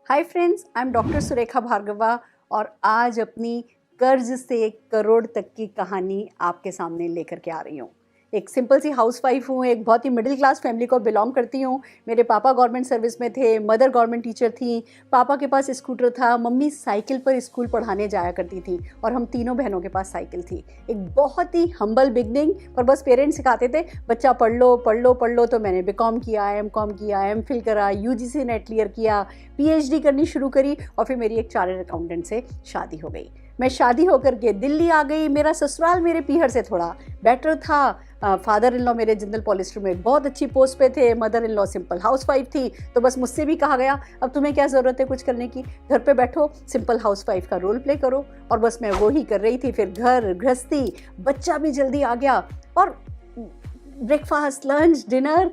Hi friends, I am doctor Surekha Bhargava और आज अपनी कर्ज से करोड़ तक की कहानी आपके सामने लेकर के आ रही हूँ। एक सिंपल सी हाउसवाइफ हूँ, एक बहुत ही मिडिल क्लास फैमिली को बिलोंग करती हूँ। मेरे पापा गवर्नमेंट सर्विस में थे, मदर गवर्नमेंट टीचर थी। पापा के पास स्कूटर था, मम्मी साइकिल पर स्कूल पढ़ाने जाया करती थी और हम तीनों बहनों के पास साइकिल थी। एक बहुत ही हम्बल बिगनिंग, पर बस पेरेंट्स सिखाते थे बच्चा पढ़ लो पढ़ लो पढ़ लो। तो मैंने बीकॉम किया, एमकॉम किया, एमफिल करा, यूजीसी नेट क्लियर किया, पीएचडी करनी शुरू करी और फिर मेरी एक चार्टर्ड अकाउंटेंट से शादी हो गई। मैं शादी होकर के दिल्ली आ गई। मेरा ससुराल मेरे पीहर से थोड़ा बेटर था। फादर इन लॉ मेरे जिंदल पॉलिस्टर में एक बहुत अच्छी पोस्ट पे थे, mother in law simple housewife थी। तो बस मुझसे भी कहा गया अब तुम्हें क्या ज़रूरत है कुछ करने की, घर पे बैठो, सिंपल हाउसवाइफ का रोल प्ले करो। और बस मैं वो ही कर रही थी। फिर घर गृहस्थी, बच्चा भी जल्दी आ गया और ब्रेकफास्ट, लंच, डिनर,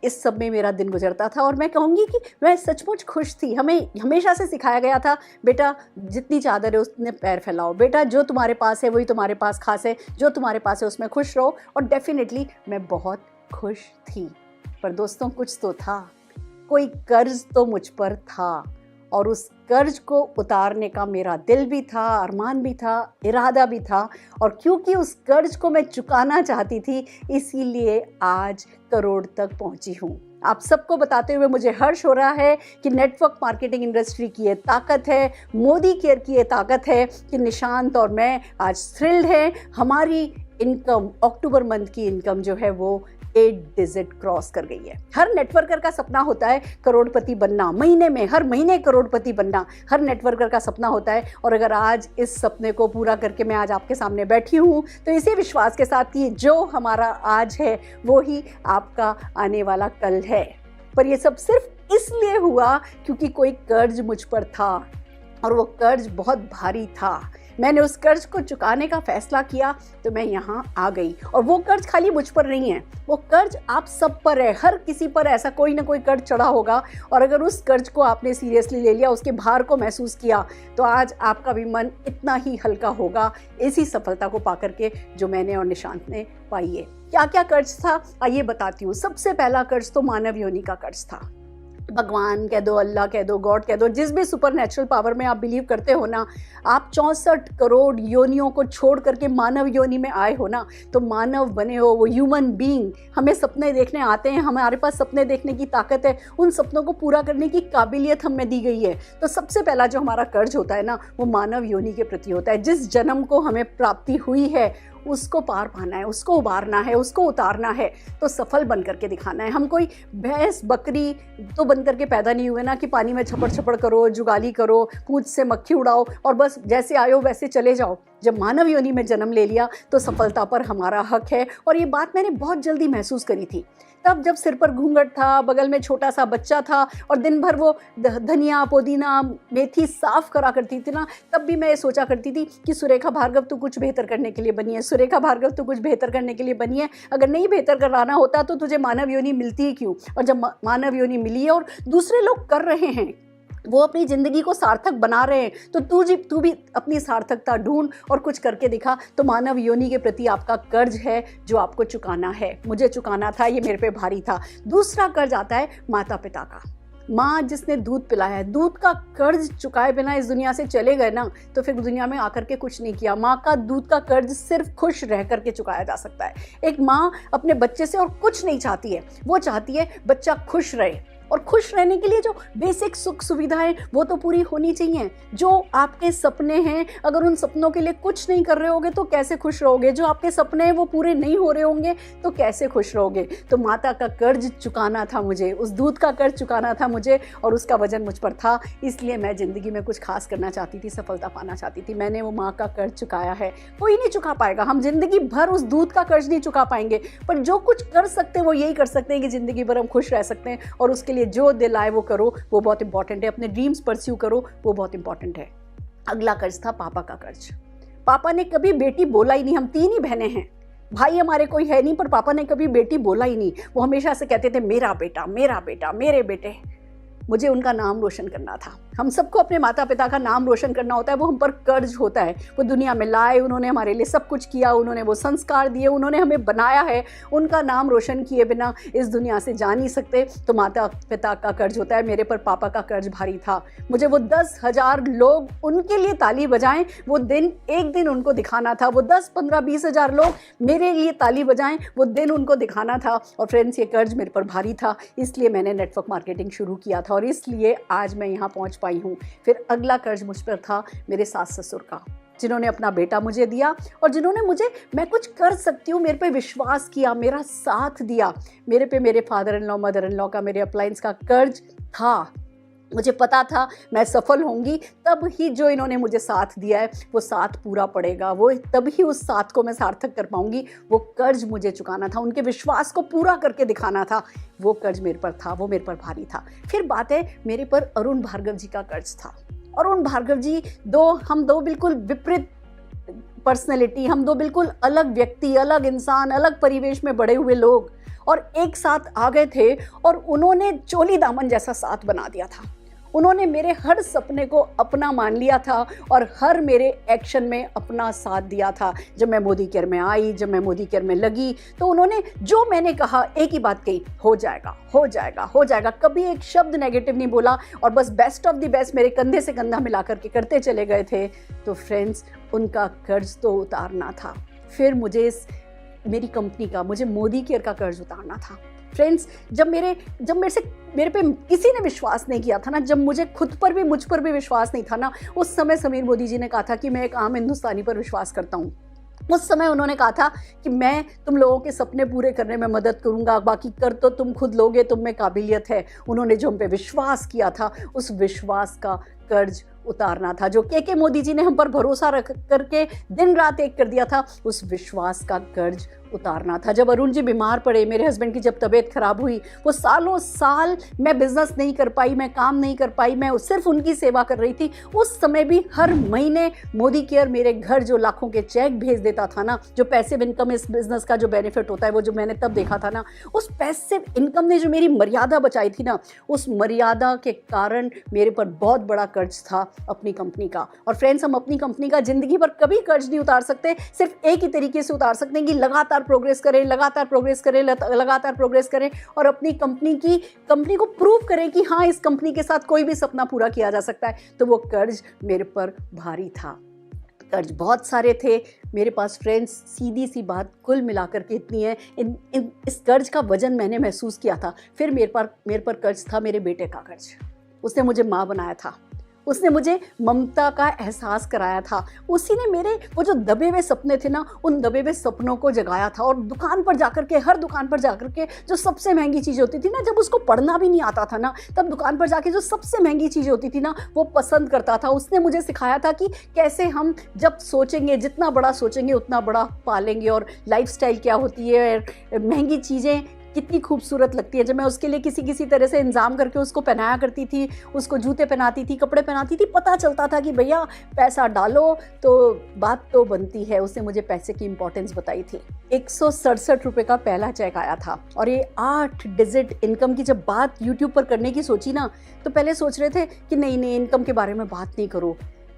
इस सब में मेरा दिन गुजरता था। और मैं कहूँगी कि मैं सचमुच खुश थी। हमें हमेशा से सिखाया गया था बेटा जितनी चादर है उतने पैर फैलाओ, बेटा जो तुम्हारे पास है वही तुम्हारे पास खास है, जो तुम्हारे पास है उसमें खुश रहो। और डेफिनेटली मैं बहुत खुश थी। पर दोस्तों कुछ तो था, कोई कर्ज तो मुझ पर था और उस कर्ज को उतारने का मेरा दिल भी था, अरमान भी था, इरादा भी था। और क्योंकि उस कर्ज को मैं चुकाना चाहती थी, इसीलिए आज करोड़ तक पहुंची हूँ। आप सबको बताते हुए मुझे हर्ष हो रहा है कि नेटवर्क मार्केटिंग इंडस्ट्री की ये ताकत है, मोदी केयर की ये ताकत है कि निशांत और मैं आज थ्रिल्ड हैं। हमारी इनकम, अक्टूबर मंथ की इनकम जो है वो 8 डिजिट क्रॉस कर गई है। हर नेटवर्कर का सपना होता है करोड़पति बनना, महीने में हर महीने करोड़पति बनना हर नेटवर्कर का सपना होता है। और अगर आज इस सपने को पूरा करके मैं आज आपके सामने बैठी हूँ तो इसी विश्वास के साथ कि जो हमारा आज है वो ही आपका आने वाला कल है। पर ये सब सिर्फ इसलिए हुआ क्योंकि कोई कर्ज मुझ पर था और वो कर्ज बहुत भारी था। मैंने उस कर्ज को चुकाने का फैसला किया तो मैं यहाँ आ गई। और वो कर्ज खाली मुझ पर नहीं है, वो कर्ज आप सब पर है। हर किसी पर ऐसा कोई ना कोई कर्ज चढ़ा होगा और अगर उस कर्ज को आपने सीरियसली ले लिया, उसके भार को महसूस किया, तो आज आपका भी मन इतना ही हल्का होगा इसी सफलता को पाकर के जो मैंने और निशांत ने पाई है। क्या क्या कर्ज था आइए बताती हूँ। सबसे पहला कर्ज तो मानव योनि का कर्ज था। भगवान कह दो, अल्लाह कह दो, गॉड कह दो, जिस भी सुपर नेचुरल पावर में आप बिलीव करते हो ना, आप 64 करोड़ योनियों को छोड़ करके मानव योनि में आए हो ना, तो मानव बने हो, वो ह्यूमन बीइंग। हमें सपने देखने आते हैं, हमारे पास सपने देखने की ताकत है, उन सपनों को पूरा करने की काबिलियत हमें दी गई है। तो सबसे पहला जो हमारा कर्ज होता है ना, वो मानव योनि के प्रति होता है। जिस जन्म को हमें प्राप्ति हुई है उसको पार पाना है, उसको उबारना है, उसको उतारना है, तो सफल बन करके दिखाना है। हम कोई भैंस बकरी तो बन करके पैदा नहीं हुए ना कि पानी में छपड़ छपड़ करो, जुगाली करो, पूंछ से मक्खी उड़ाओ और बस जैसे आयो वैसे चले जाओ। जब मानव योनि में जन्म ले लिया तो सफलता पर हमारा हक है। और ये बात मैंने बहुत जल्दी महसूस करी थी तब जब सिर पर घूंघट था, बगल में छोटा सा बच्चा था और दिन भर वो धनिया, पुदीना, मेथी साफ करा करती थी ना, तब भी मैं ये सोचा करती थी कि सुरेखा भार्गव तू कुछ बेहतर करने के लिए बनी है, सुरेखा भार्गव तू कुछ बेहतर करने के लिए बनी है। अगर नहीं बेहतर कराना होता तो तुझे मानव योनि मिलती ही क्यों। और जब मानव योनि मिली है और दूसरे लोग कर रहे हैं, वो अपनी ज़िंदगी को सार्थक बना रहे हैं, तो तू भी अपनी सार्थकता ढूंढ और कुछ करके दिखा। तो मानव योनि के प्रति आपका कर्ज है जो आपको चुकाना है। मुझे चुकाना था, ये मेरे पे भारी था। दूसरा कर्ज आता है माता पिता का। माँ जिसने दूध पिलाया है, दूध का कर्ज चुकाए बिना इस दुनिया से चले गए ना, तो फिर दुनिया में आकर के कुछ नहीं किया। माँ का दूध का कर्ज सिर्फ खुश रह करके चुकाया जा सकता है। एक माँ अपने बच्चे से और कुछ नहीं चाहती है, वो चाहती है बच्चा खुश रहे। और खुश रहने के लिए जो बेसिक सुख सुविधाएं वो तो पूरी होनी चाहिए। जो आपके सपने हैं, अगर उन सपनों के लिए कुछ नहीं कर रहे होगे तो कैसे खुश रहोगे। जो आपके सपने हैं वो पूरे नहीं हो रहे होंगे तो कैसे खुश रहोगे। तो माता का कर्ज चुकाना था मुझे, उस दूध का कर्ज चुकाना था मुझे और उसका वजन मुझ पर था। इसलिए मैं ज़िंदगी में कुछ खास करना चाहती थी, सफलता पाना चाहती थी। मैंने वो माँ का कर्ज चुकाया है। कोई नहीं चुका पाएगा, हम जिंदगी भर उस दूध का कर्ज नहीं चुका पाएंगे, पर जो कुछ कर सकते हैं वो यही कर सकते हैं कि ज़िंदगी भर हम खुश रह सकते हैं। और उसके लिए जो दिल आए वो करो, वो बहुत इंपॉर्टेंट है। अपने ड्रीम्स परस्यू करो, वो बहुत इंपॉर्टेंट है। अगला कर्ज था पापा का कर्ज। पापा ने कभी बेटी बोला ही नहीं। हम 3 ही बहनें हैं, भाई हमारे कोई है नहीं, पर पापा ने कभी बेटी बोला ही नहीं। वो हमेशा से कहते थे मेरा बेटा, मेरा बेटा, मेरे बेटे। मुझे उनका नाम रोशन करना था। हम सबको अपने माता पिता का नाम रोशन करना होता है, वो हम पर कर्ज होता है। वो दुनिया में लाए, उन्होंने हमारे लिए सब कुछ किया, उन्होंने वो संस्कार दिए, उन्होंने हमें बनाया है। उनका नाम रोशन किए बिना इस दुनिया से जा नहीं सकते। तो माता पिता का कर्ज होता है। मेरे पर पापा का कर्ज भारी था। मुझे वो 10,000 लोग उनके लिए ताली बजाएं, वो दिन एक दिन उनको दिखाना था। वो 10, 15, 20,000 लोग मेरे लिए ताली बजाएं, वो दिन उनको दिखाना था। और फ्रेंड्स, ये कर्ज मेरे पर भारी था, इसलिए मैंने नेटवर्क मार्केटिंग शुरू किया था और इसलिए आज मैं यहाँ पहुँच पाई हूँ। फिर अगला कर्ज मुझ पर था मेरे सास ससुर का, जिन्होंने अपना बेटा मुझे दिया और जिन्होंने मुझे मैं कुछ कर सकती हूँ मेरे पे विश्वास किया, मेरा साथ दिया। मेरे पे मेरे father in law, mother in law का, मेरे अप्लायंस का कर्ज था। मुझे पता था मैं सफल होंगी, तब ही जो इन्होंने मुझे साथ दिया है वो साथ पूरा पड़ेगा, वो तभी उस साथ को मैं सार्थक कर पाऊंगी। वो कर्ज मुझे चुकाना था, उनके विश्वास को पूरा करके दिखाना था। वो कर्ज मेरे पर था, वो मेरे पर भारी था। फिर बात है, मेरे पर अरुण भार्गव जी का कर्ज था। अरुण भार्गव जी हम दो बिल्कुल विपरीत पर्सनैलिटी, हम दो बिल्कुल अलग व्यक्ति, अलग इंसान, अलग परिवेश में बड़े हुए लोग और एक साथ आ गए थे और उन्होंने चोली दामन जैसा साथ बना दिया था। उन्होंने मेरे हर सपने को अपना मान लिया था और हर मेरे एक्शन में अपना साथ दिया था। जब मैं मोदी केयर में आई, जब मैं मोदी केयर में लगी, तो उन्होंने जो मैंने कहा एक ही बात कही, हो जाएगा, हो जाएगा, हो जाएगा। कभी एक शब्द नेगेटिव नहीं बोला और बस बेस्ट ऑफ द बेस्ट मेरे कंधे से कंधा मिला करके करते चले गए थे। तो फ्रेंड्स, उनका कर्ज तो उतारना था। फिर मेरी कंपनी का, मुझे मोदी केयर का कर्ज उतारना था। फ्रेंड्स, जब मेरे पे किसी ने विश्वास नहीं किया था ना, जब मुझे मुझ पर भी विश्वास नहीं था ना, उस समय समीर मोदी जी ने कहा था कि मैं एक आम हिंदुस्तानी पर विश्वास करता हूँ। उस समय उन्होंने कहा था कि मैं तुम लोगों के सपने पूरे करने में मदद करूंगा, बाकी कर तो तुम खुद लोगे, तुम में काबिलियत है। उन्होंने जो हम पे विश्वास किया था, उस विश्वास का कर्ज उतारना था। जो के मोदी जी ने हम पर भरोसा रख करके दिन रात एक कर दिया था, उस विश्वास का कर्ज उतारना था। जब अरुण जी बीमार पड़े, मेरे हस्बैंड की जब तबीयत खराब हुई, वो सालों साल मैं बिजनेस नहीं कर पाई, मैं काम नहीं कर पाई, मैं सिर्फ उनकी सेवा कर रही थी। उस समय भी हर महीने मोदी केयर मेरे घर जो लाखों के चेक भेज देता था ना, जो पैसिव इनकम इस बिजनेस का जो बेनिफिट होता है, वो जो मैंने तब देखा था ना, उस पैसिव इनकम ने जो मेरी मर्यादा बचाई थी ना, उस मर्यादा के कारण मेरे पर बहुत बड़ा कर्ज था अपनी कंपनी का। और फ्रेंड्स, हम अपनी कंपनी का जिंदगी भर कभी कर्ज नहीं उतार सकते, सिर्फ एक ही तरीके से उतार सकते हैं कि लगातार प्रोग्रेस करें, लगातार प्रोग्रेस करें, लगातार प्रोग्रेस करें और अपनी कंपनी को प्रूव करें कि हाँ, इस कंपनी के साथ कोई भी सपना पूरा किया जा सकता है। तो वो कर्ज मेरे पर भारी था। कर्ज बहुत सारे थे मेरे पास। फ्रेंड्स, सीधी सी बात कुल मिलाकर के इतनी है, इस कर्ज का वजन मैंने महसूस किया था। फिर मेरे पर कर्ज था मेरे बेटे का कर्ज। उसने मुझे माँ बनाया था, उसने मुझे ममता का एहसास कराया था, उसी ने मेरे वो जो दबे हुए सपने थे ना, उन दबे हुए सपनों को जगाया था। और दुकान पर जाकर के, हर दुकान पर जाकर के जो सबसे महंगी चीज़ होती थी ना, जब उसको पढ़ना भी नहीं आता था ना, तब दुकान पर जाके जो सबसे महंगी चीज़ होती थी ना, वो पसंद करता था। उसने मुझे सिखाया था कि कैसे हम जब सोचेंगे, जितना बड़ा सोचेंगे उतना बड़ा पालेंगे, और लाइफस्टाइल क्या होती है, महंगी चीज़ें कितनी खूबसूरत लगती है। जब मैं उसके लिए किसी तरह से इंतजाम करके उसको पहनाया करती थी, उसको जूते पहनाती थी, कपड़े पहनाती थी, पता चलता था कि भैया पैसा डालो तो बात तो बनती है। उसने मुझे पैसे की इंपॉर्टेंस बताई थी। 167 रुपये का पहला चेक आया था। और ये 8 डिजिट इनकम की जब बात यूट्यूब पर करने की सोची ना, तो पहले सोच रहे थे कि नहीं इनकम के बारे में बात नहीं करो।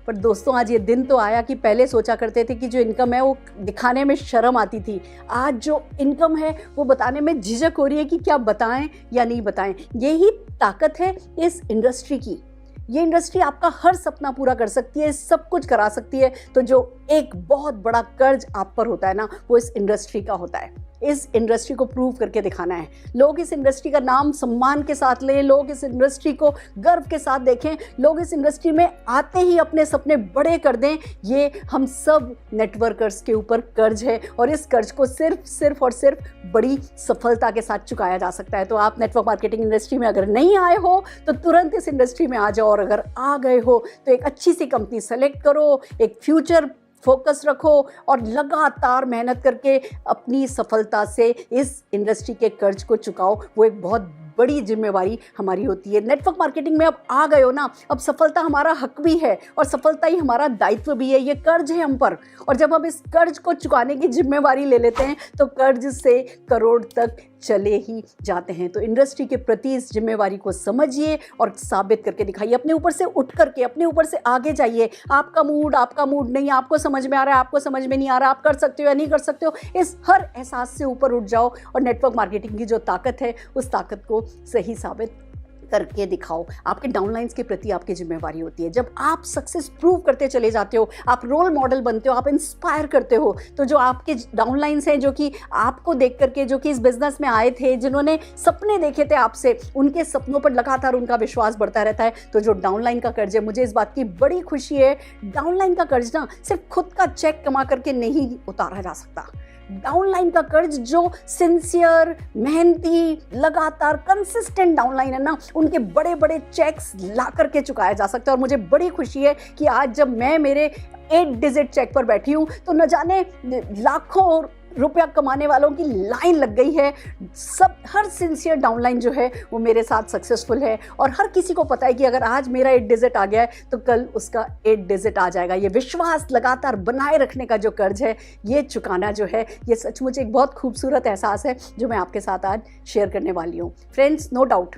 पर दोस्तों, आज ये दिन तो आया कि पहले सोचा करते थे कि जो इनकम है वो दिखाने में शर्म आती थी। आज जो इनकम है वो बताने में झिझक हो रही है कि क्या बताएं या नहीं बताएं। यही ताकत है इस इंडस्ट्री की। ये इंडस्ट्री आपका हर सपना पूरा कर सकती है, सब कुछ करा सकती है। तो जो एक बहुत बड़ा कर्ज आप पर होता है ना, वो इस इंडस्ट्री का होता है। इस इंडस्ट्री को प्रूव करके दिखाना है। लोग इस इंडस्ट्री का नाम सम्मान के साथ लें, लोग इस इंडस्ट्री को गर्व के साथ देखें, लोग इस इंडस्ट्री में आते ही अपने सपने बड़े कर दें। ये हम सब नेटवर्कर्स के ऊपर कर्ज है और इस कर्ज को सिर्फ और सिर्फ बड़ी सफलता के साथ चुकाया जा सकता है। तो आप नेटवर्क मार्केटिंग इंडस्ट्री में अगर नहीं आए हो तो तुरंत इस इंडस्ट्री में आ जाओ, और अगर आ गए हो तो एक अच्छी सी कंपनी सेलेक्ट करो, एक फ्यूचर फोकस रखो और लगातार मेहनत करके अपनी सफलता से इस इंडस्ट्री के कर्ज को चुकाओ। वो एक बहुत बड़ी जिम्मेवारी हमारी होती है। नेटवर्क मार्केटिंग में अब आ गए हो ना, अब सफलता हमारा हक भी है और सफलता ही हमारा दायित्व भी है। ये कर्ज है हम पर, और जब हम इस कर्ज को चुकाने की जिम्मेवारी ले लेते हैं तो कर्ज से करोड़ तक चले ही जाते हैं। तो इंडस्ट्री के प्रति इस जिम्मेवारी को समझिए और साबित करके दिखाइए। अपने ऊपर से उठ करके, अपने ऊपर से आगे जाइए। आपका मूड नहीं, आपको समझ में आ रहा है, आपको समझ में नहीं आ रहा, आप कर सकते हो या नहीं कर सकते हो, इस हर एहसास से ऊपर उठ जाओ और नेटवर्क मार्केटिंग की जो ताकत है उस ताकत को सही साबित करके दिखाओ। आपके डाउनलाइंस के प्रति आपकी जिम्मेवारी होती है। जब आप सक्सेस प्रूव करते चले जाते हो, आप रोल मॉडल बनते हो, आप इंस्पायर करते हो, तो जो आपके डाउनलाइंस हैं, जो कि आपको देख करके, जो कि इस बिजनेस में आए थे, जिन्होंने सपने देखे थे आपसे, उनके सपनों पर लगातार उनका विश्वास बढ़ता रहता है। तो जो डाउनलाइन का कर्ज है, मुझे इस बात की बड़ी खुशी है, डाउनलाइन का कर्ज ना सिर्फ खुद का चेक कमा करके नहीं उतारा जा सकता। डाउनलाइन का कर्ज जो सिंसियर, मेहनती, लगातार कंसिस्टेंट डाउनलाइन है ना, उनके बड़े बड़े चेक्स ला करके चुकाया जा सकता है। और मुझे बड़ी खुशी है कि आज जब मैं मेरे 8 डिजिट चेक पर बैठी हूँ तो न जाने लाखों रुपया कमाने वालों की लाइन लग गई है। सब, हर सिंसियर डाउनलाइन जो है वो मेरे साथ सक्सेसफुल है और हर किसी को पता है कि अगर आज मेरा 8 डिजिट आ गया है तो कल उसका 8 डिजिट आ जाएगा। ये विश्वास लगातार बनाए रखने का जो कर्ज है, ये चुकाना जो है, ये सचमुच एक बहुत खूबसूरत एहसास है जो मैं आपके साथ आज शेयर करने वाली हूँ। फ्रेंड्स, नो डाउट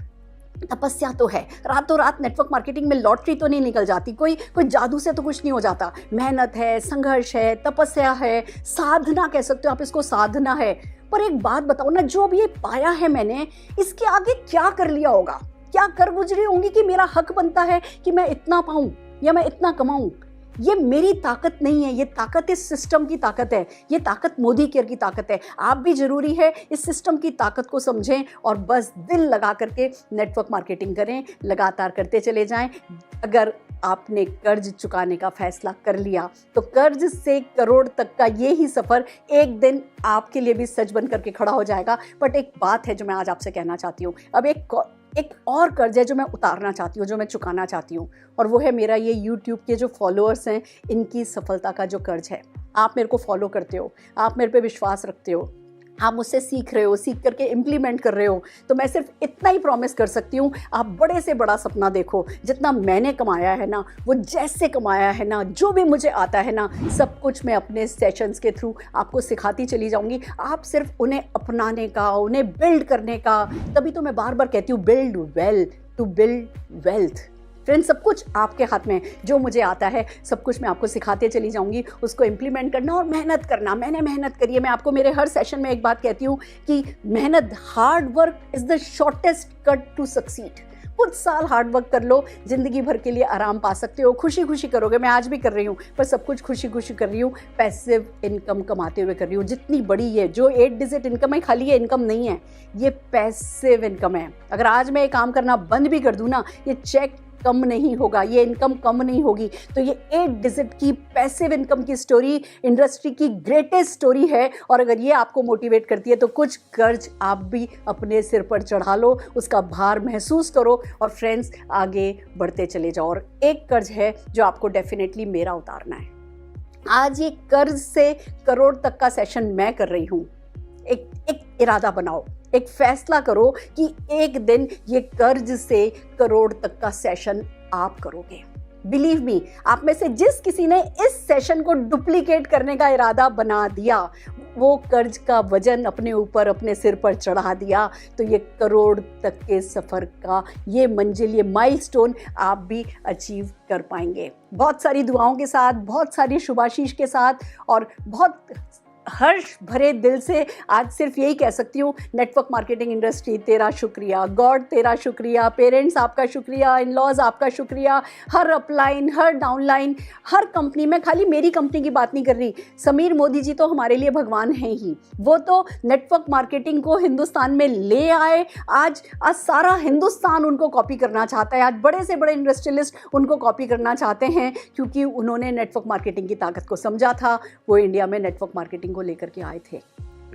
तपस्या तो है, रातों रात नेटवर्क मार्केटिंग में लॉटरी तो नहीं निकल जाती, कोई जादू से तो कुछ नहीं हो जाता। मेहनत है, संघर्ष है, तपस्या है, साधना कह सकते हो आप इसको, साधना है। पर एक बात बताओ ना, जो भी ये पाया है मैंने, इसके आगे क्या कर लिया होगा, क्या कर गुजरी होंगी कि मेरा हक बनता है कि मैं इतना पाऊं या मैं इतना कमाऊं। ये मेरी ताकत नहीं है, ये ताकत इस सिस्टम की ताकत है, ये ताकत मोदी केयर की ताकत है। आप भी जरूरी है इस सिस्टम की ताकत को समझें और बस दिल लगा करके नेटवर्क मार्केटिंग करें, लगातार करते चले जाएं। अगर आपने कर्ज चुकाने का फैसला कर लिया तो कर्ज से करोड़ तक का ये ही सफ़र एक दिन आपके लिए भी सच बन करके खड़ा हो जाएगा। बट एक बात है जो मैं आज आपसे कहना चाहती हूँ, अब एक और कर्ज है जो मैं उतारना चाहती हूँ, जो मैं चुकाना चाहती हूँ, और वो है मेरा ये YouTube के जो फॉलोअर्स हैं, इनकी सफलता का जो कर्ज है। आप मेरे को फॉलो करते हो, आप मेरे पे विश्वास रखते हो, आप मुझसे सीख रहे हो, सीख करके इम्प्लीमेंट कर रहे हो, तो मैं सिर्फ इतना ही प्रॉमिस कर सकती हूँ, आप बड़े से बड़ा सपना देखो। जितना मैंने कमाया है ना, वो जैसे कमाया है ना, जो भी मुझे आता है ना, सब कुछ मैं अपने सेशंस के थ्रू आपको सिखाती चली जाऊँगी। आप सिर्फ उन्हें अपनाने का, उन्हें बिल्ड करने का, तभी तो मैं बार बार कहती हूँ build wealth to build wealth. Friends, सब कुछ आपके हाथ में, जो मुझे आता है सब कुछ मैं आपको सिखाते चली जाऊंगी, उसको इम्प्लीमेंट करना और मेहनत करना। मैंने मेहनत करी है, मैं आपको मेरे हर सेशन में एक बात कहती हूँ कि मेहनत, hard work is the shortest cut to succeed. कुछ साल हार्ड वर्क कर लो, जिंदगी भर के लिए आराम पा सकते हो, खुशी खुशी करोगे। मैं आज भी कर रही हूँ, पर सब कुछ खुशी खुशी कर रही हूँ, पैसिव इनकम कमाते हुए कर रही हूँ। जितनी बड़ी है, जो 8 डिजिट इनकम है, खाली ये इनकम नहीं है, ये पैसिव इनकम है। अगर आज मैं ये काम करना बंद भी कर दूँ ना, ये चेक कम नहीं होगा, ये इनकम कम नहीं होगी। तो ये 8 डिजिट की पैसिव इनकम की स्टोरी इंडस्ट्री की ग्रेटेस्ट स्टोरी है। और अगर ये आपको मोटिवेट करती है तो कुछ कर्ज आप भी अपने सिर पर चढ़ा लो, उसका भार महसूस करो और फ्रेंड्स आगे बढ़ते चले जाओ। और एक कर्ज है जो आपको डेफिनेटली मेरा उतारना है। आज ये कर्ज से करोड़ तक का सेशन मैं कर रही हूँ। एक इरादा बनाओ, एक फैसला करो कि एक दिन ये कर्ज से करोड़ तक का सेशन आप करोगे। बिलीव मी, आप में से जिस किसी ने इस सेशन को डुप्लीकेट करने का इरादा बना दिया, वो कर्ज का वजन अपने ऊपर, अपने सिर पर चढ़ा दिया, तो ये करोड़ तक के सफ़र का ये मंजिल, ये माइलस्टोन आप भी अचीव कर पाएंगे। बहुत सारी दुआओं के साथ, बहुत सारी शुभाशीष के साथ और बहुत हर्ष भरे दिल से आज सिर्फ यही कह सकती हूँ, नेटवर्क मार्केटिंग इंडस्ट्री तेरा शुक्रिया, गॉड तेरा शुक्रिया, पेरेंट्स आपका शुक्रिया, इन लॉज आपका शुक्रिया, हर अपलाइन, हर डाउनलाइन, हर कंपनी में, खाली मेरी कंपनी की बात नहीं कर रही, समीर मोदी जी तो हमारे लिए भगवान हैं ही। वो तो नेटवर्क मार्केटिंग को हिंदुस्तान में ले आए। आज सारा हिंदुस्तान उनको कॉपी करना चाहता है। आज बड़े से बड़े इंडस्ट्रियलिस्ट उनको कॉपी करना चाहते हैं क्योंकि उन्होंने नेटवर्क मार्केटिंग की ताकत को समझा था। वो इंडिया में नेटवर्क मार्केटिंग को लेकर के आए थे।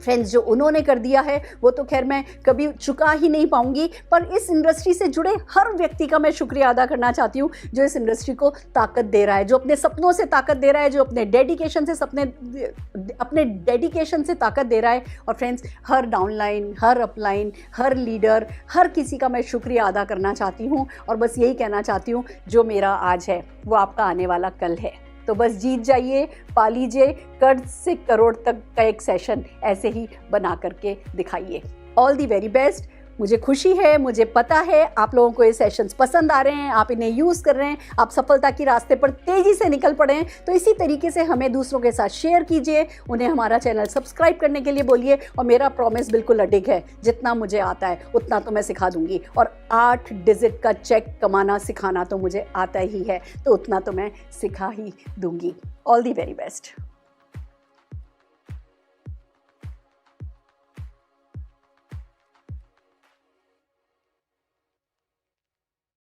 फ्रेंड्स, जो उन्होंने कर दिया है वो तो खैर मैं कभी चुका ही नहीं पाऊंगी, पर इस इंडस्ट्री से जुड़े हर व्यक्ति का मैं शुक्रिया अदा करना चाहती हूँ जो इस इंडस्ट्री को ताकत दे रहा है, जो अपने सपनों से ताकत दे रहा है, जो अपने डेडिकेशन से ताकत दे रहा है। और फ्रेंड्स, हर डाउनलाइन, हर अपलाइन, हर लीडर, हर किसी का मैं शुक्रिया अदा करना चाहती हूँ और बस यही कहना चाहती हूँ, जो मेरा आज है वो आपका आने वाला कल है। तो बस जीत जाइए, पा लीजिए, कर्ज से करोड़ तक का एक सेशन ऐसे ही बना करके दिखाइए। All the very best. मुझे खुशी है, मुझे पता है आप लोगों को ये सेशंस पसंद आ रहे हैं, आप इन्हें यूज़ कर रहे हैं, आप सफलता की रास्ते पर तेज़ी से निकल पड़े हैं। तो इसी तरीके से हमें दूसरों के साथ शेयर कीजिए, उन्हें हमारा चैनल सब्सक्राइब करने के लिए बोलिए। और मेरा प्रॉमिस बिल्कुल अडिग है, जितना मुझे आता है उतना तो मैं सिखा दूंगी। और 8 डिजिट का चेक कमाना सिखाना तो मुझे आता ही है, तो उतना तो मैं सिखा ही दूंगी। All the very best.